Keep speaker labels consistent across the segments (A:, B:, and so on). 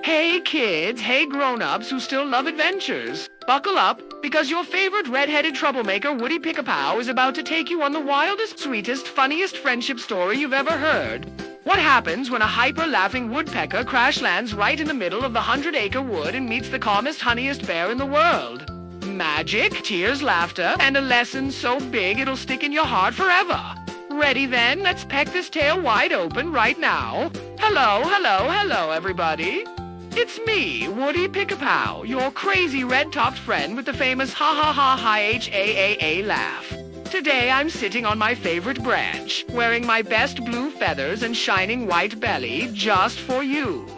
A: Hey kids, hey grown-ups who still love adventures. Buckle up, because your favorite red-headed troublemaker Woody Pickapow is about to take you on the wildest, sweetest, funniest friendship story you've ever heard. What happens when a hyper-laughing woodpecker crash lands right in the middle of the 100 Acre Wood and meets the calmest, honeyest bear in the world? Magic, tears, laughter, and a lesson so big it'll stick in your heart forever. Ready then? Let's peck this tail wide open right now. Hello, everybody. It's me, Woody Pickapow, your crazy red-topped friend with the famous HA-HA-HA-HA-HA-HA laugh. Today I'm sitting on my favorite branch, wearing my best blue feathers and shining white belly just for you.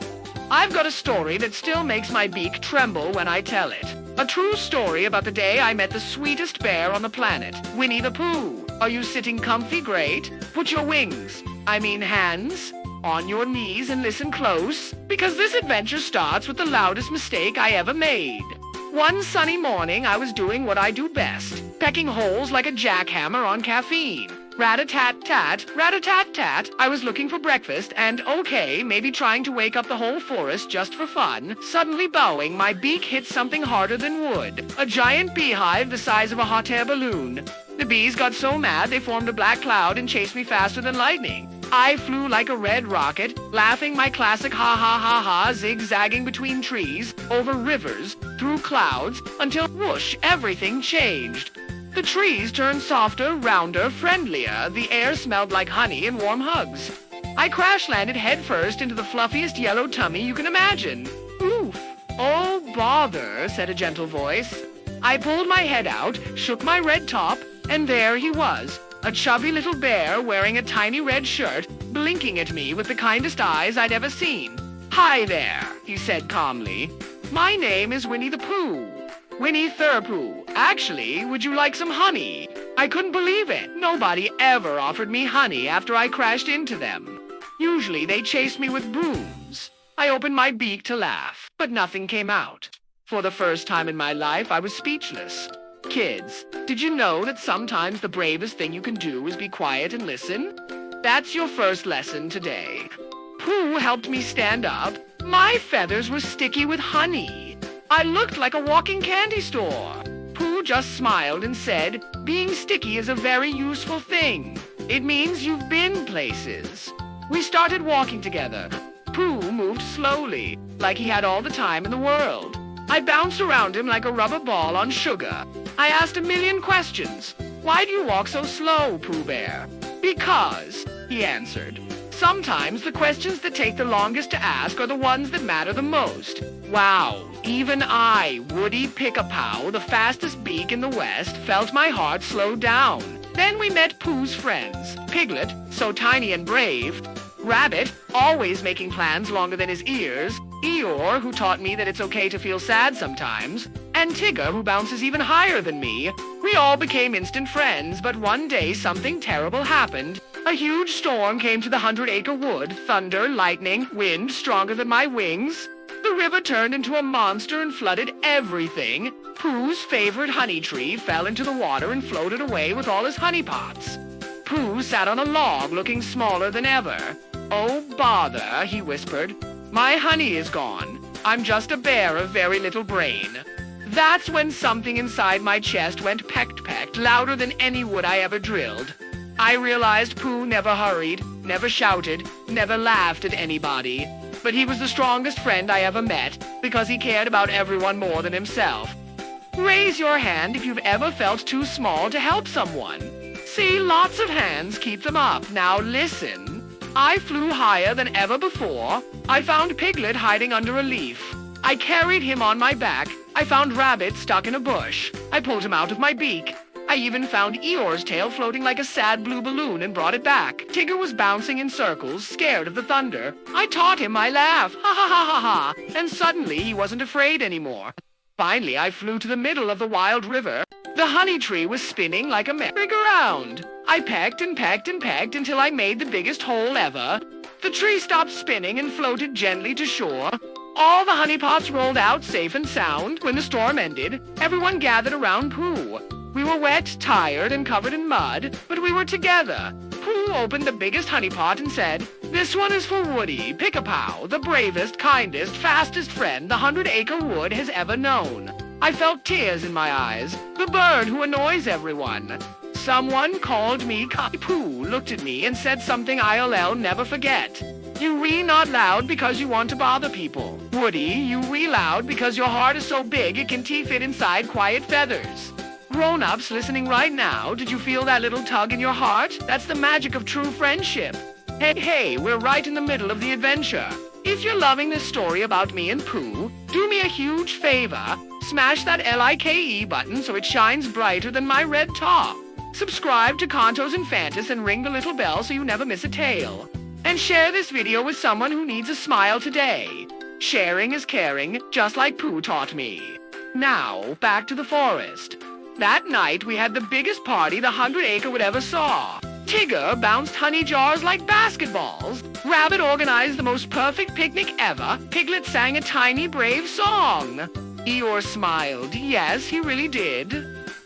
A: I've got a story that still makes my beak tremble when I tell it. A true story about the day I met the sweetest bear on the planet, Winnie the Pooh. Are you sitting comfy? Great. Put your hands, on your knees and listen close, because this adventure starts with the loudest mistake I ever made. One sunny morning, I was doing what I do best, pecking holes like a jackhammer on caffeine. Rat-a-tat-tat, rat-a-tat-tat, I was looking for breakfast and, okay, maybe trying to wake up the whole forest just for fun. Suddenly bowing, my beak hit something harder than wood, a giant beehive the size of a hot air balloon. The bees got so mad they formed a black cloud and chased me faster than lightning. I flew like a red rocket, laughing my classic ha-ha-ha-ha, zigzagging between trees, over rivers, through clouds, until whoosh, everything changed. The trees turned softer, rounder, friendlier. The air smelled like honey and warm hugs. I crash-landed headfirst into the fluffiest yellow tummy you can imagine. Oof! Oh, bother, said a gentle voice. I pulled my head out, shook my red top, and there he was, a chubby little bear wearing a tiny red shirt, blinking at me with the kindest eyes I'd ever seen. Hi there, he said calmly. My name is Winnie the Pooh. Winnie the Pooh. Actually, would you like some honey? I couldn't believe it. Nobody ever offered me honey after I crashed into them. Usually they chased me with brooms. I opened my beak to laugh, but nothing came out. For the first time in my life, I was speechless. Kids, did you know that sometimes the bravest thing you can do is be quiet and listen? That's your first lesson today. Pooh helped me stand up. My feathers were sticky with honey. I looked like a walking candy store. Pooh just smiled and said, being sticky is a very useful thing. It means you've been places. We started walking together. Pooh moved slowly, like he had all the time in the world. I bounced around him like a rubber ball on sugar. I asked a million questions. Why do you walk so slow, Pooh Bear? Because, he answered. Sometimes the questions that take the longest to ask are the ones that matter the most. Wow, even I, Woody Pickapow, the fastest beak in the West, felt my heart slow down. Then we met Pooh's friends. Piglet, so tiny and brave. Rabbit, always making plans longer than his ears. Eeyore, who taught me that it's okay to feel sad sometimes. And Tigger, who bounces even higher than me. We all became instant friends, but one day something terrible happened. A huge storm came to the 100 Acre Wood. Thunder, lightning, wind stronger than my wings. The river turned into a monster and flooded everything. Pooh's favorite honey tree fell into the water and floated away with all his honey pots. Pooh sat on a log looking smaller than ever. Oh, bother, he whispered. My honey is gone. I'm just a bear of very little brain. That's when something inside my chest went pecked, louder than any wood I ever drilled. I realized Pooh never hurried, never shouted, never laughed at anybody. But he was the strongest friend I ever met, because he cared about everyone more than himself. Raise your hand if you've ever felt too small to help someone. See, lots of hands, keep them up. Now listen. I flew higher than ever before. I found Piglet hiding under a leaf. I carried him on my back. I found Rabbit stuck in a bush. I pulled him out of my beak. I even found Eeyore's tail floating like a sad blue balloon and brought it back. Tigger was bouncing in circles, scared of the thunder. I taught him my laugh, ha-ha-ha-ha-ha, and suddenly he wasn't afraid anymore. Finally, I flew to the middle of the wild river. The honey tree was spinning like a merry-go-round. I pecked and pecked and pecked until I made the biggest hole ever. The tree stopped spinning and floated gently to shore. All the honey pots rolled out safe and sound. When the storm ended, everyone gathered around Pooh. We were wet, tired, and covered in mud, but we were together. Pooh opened the biggest honey pot and said, This one is for Woody Pick-a-Pow, the bravest, kindest, fastest friend the 100 Acre Wood has ever known. I felt tears in my eyes. The bird who annoys everyone. Someone called me Pooh, looked at me and said something I'll never forget. You ree not loud because you want to bother people. Woody, you ree loud because your heart is so big it can fit inside quiet feathers. Grown-ups listening right now, did you feel that little tug in your heart? That's the magic of true friendship. Hey, we're right in the middle of the adventure. If you're loving this story about me and Pooh, do me a huge favor. Smash that like button so it shines brighter than my red top. Subscribe to Contos Infantis and ring the little bell so you never miss a tale. And share this video with someone who needs a smile today. Sharing is caring, just like Pooh taught me. Now, back to the forest. That night, we had the biggest party the 100 Acre Wood ever saw. Tigger bounced honey jars like basketballs. Rabbit organized the most perfect picnic ever. Piglet sang a tiny, brave song. Eeyore smiled. Yes, he really did.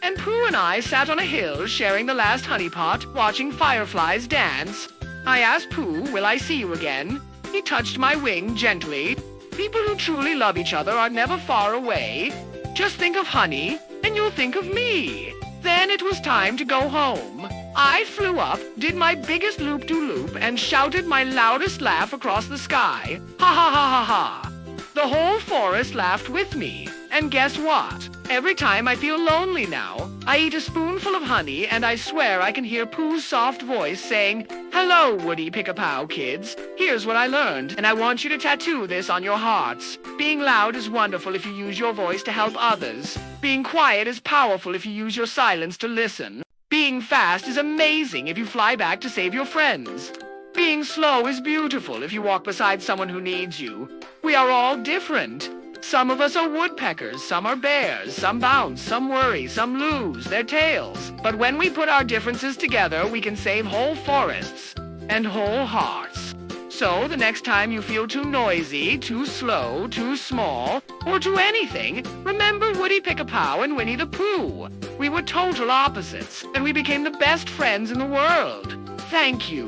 A: And Pooh and I sat on a hill sharing the last honey pot, watching fireflies dance. I asked Pooh, will I see you again? He touched my wing gently. People who truly love each other are never far away. Just think of honey, and you'll think of me. Then it was time to go home. I flew up, did my biggest loop-de-loop, and shouted my loudest laugh across the sky. Ha ha ha ha ha. The whole forest laughed with me. And guess what? Every time I feel lonely now, I eat a spoonful of honey and I swear I can hear Pooh's soft voice saying, "Hello, Woody Pick-a-Pow kids. Here's what I learned, and I want you to tattoo this on your hearts. Being loud is wonderful if you use your voice to help others. Being quiet is powerful if you use your silence to listen. Being fast is amazing if you fly back to save your friends. Being slow is beautiful if you walk beside someone who needs you. We are all different. Some of us are woodpeckers, some are bears, some bounce, some worry, some lose their tails. But when we put our differences together, we can save whole forests and whole hearts. So the next time you feel too noisy, too slow, too small, or too anything, remember Woody Pick-a-Pow and Winnie the Pooh. We were total opposites, and we became the best friends in the world. Thank you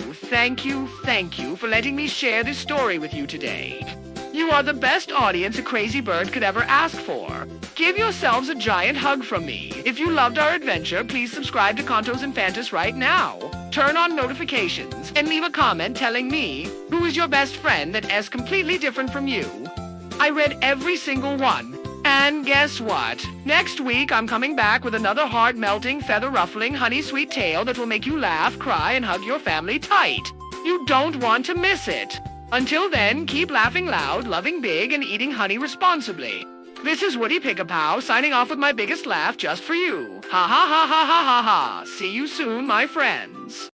A: for letting me share this story with you today. You are the best audience a crazy bird could ever ask for. Give yourselves a giant hug from me. If you loved our adventure, please subscribe to Contos Infantis right now. Turn on notifications and leave a comment telling me who is your best friend that is completely different from you. I read every single one. And guess what? Next week, I'm coming back with another heart-melting, feather-ruffling, honey-sweet tale that will make you laugh, cry, and hug your family tight. You don't want to miss it. Until then, keep laughing loud, loving big, and eating honey responsibly. This is Woody Pick-a-Pow signing off with my biggest laugh just for you. Ha ha ha ha ha ha ha. See you soon, my friends.